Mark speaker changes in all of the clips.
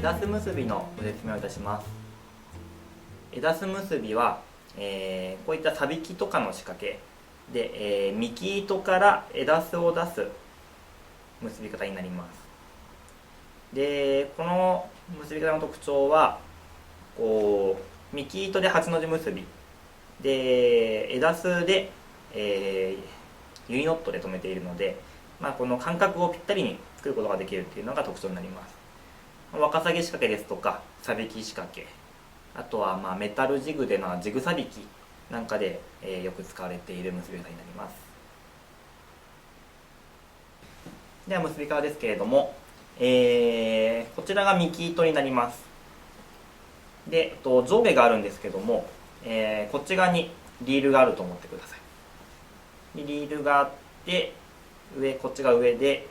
Speaker 1: 枝巣結びのご説明をいたします。枝巣結びは、こういったさびきとかの仕掛けで、幹糸から枝巣を出す結び方になります。で、この結び方の特徴はこう幹糸で8の字結びで、枝巣で、ユニノットで留めているので、この間隔をぴったりに作ることができるというのが特徴になります。ワカサギ仕掛けですとかさびき仕掛け、あとはメタルジグでのジグさびきなんかで、よく使われている結び方になります。では結び方ですけれども、こちらが幹糸になります。で、上下があるんですけども、こっち側にリールがあると思ってください。リールがあってこっちが上で、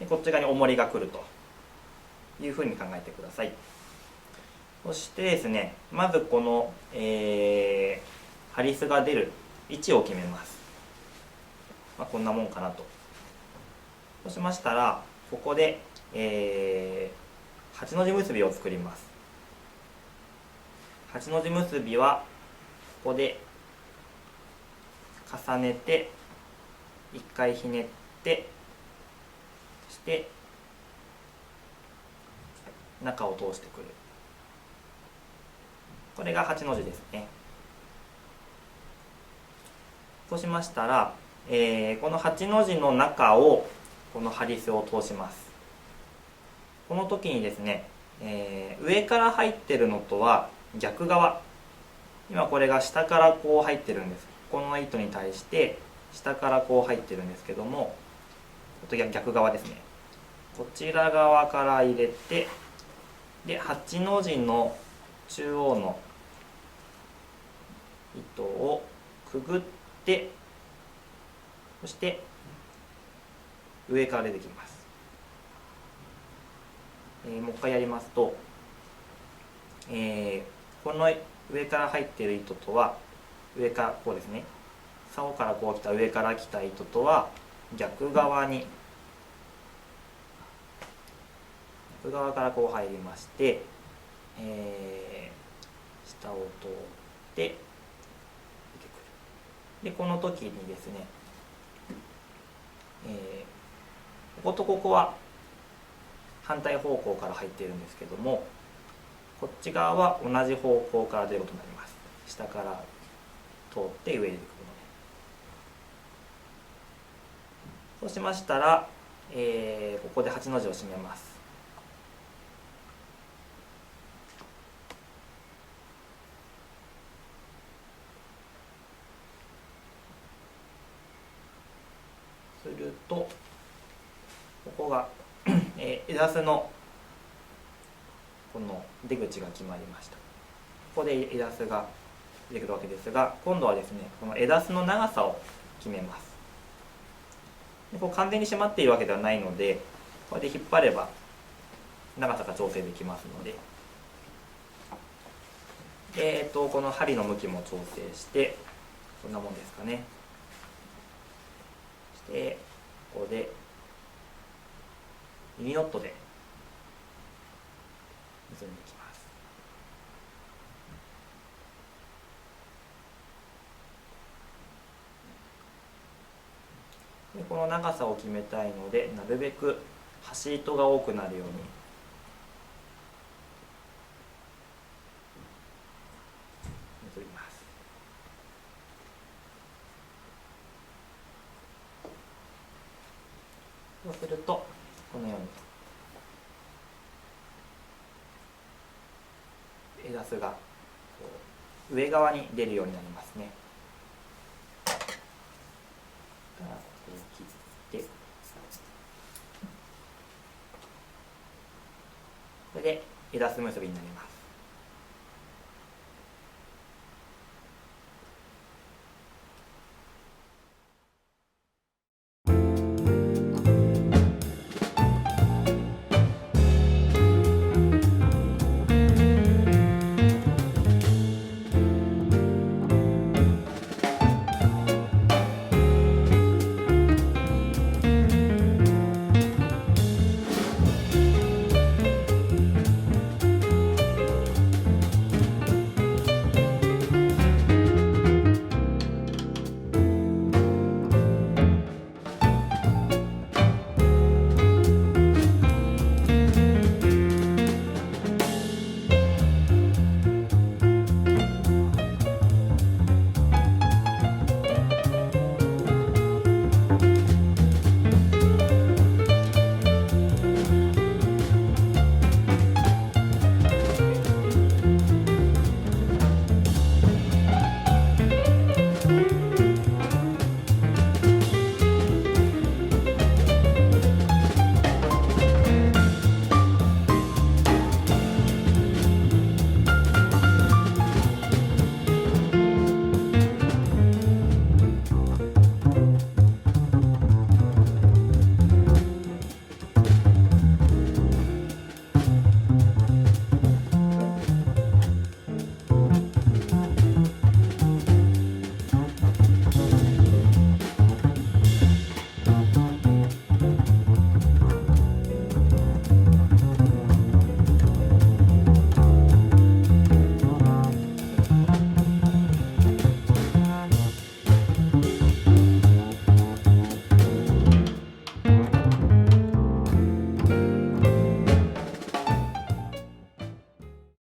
Speaker 1: こっち側に重りが来るというふうに考えてください。そしてですね、まずこの、ハリスが出る位置を決めます。こんなもんかなと。そうしましたら、ここで、8の字結びを作ります。8の字結びはここで重ねて1回ひねって、そして中を通してくる。これが8の字ですね。そうしましたら、この8の字の中をこのハリスを通します。この時にですね、上から入ってるのとは逆側、今これが下からこう入ってるんです。この糸に対して下からこう入ってるんですけども、逆側ですね。こちら側から入れて、で8の字の中央の糸をくぐって、そして上から出てきます。もう一回やりますと、この上から入っている糸とは上からこうですね、竿からこう来た上から来た糸とは逆側からこう入りまして、下を通って出てくる。でこの時にですね、こことここは反対方向から入っているんですけども、こっち側は同じ方向から出ることになります。下から通って上に出てくるので。そうしましたら、ここで8の字を締めます。するとここが枝巣のこの出口が決まりました。ここで枝巣が出てくるわけですが、今度はですね、この枝巣の長さを決めます。でこう完全に締まっているわけではないので、これで引っ張れば長さが調整できますので、この針の向きも調整して、こんなもんですかね。そしてここでユニノットで結んでいきます。でこの長さを決めたいので、なるべく端糸が多くなるように結びます。そうするとこのように枝巣が上側に出るようになりますね。これを切って、これで枝巣結びになります。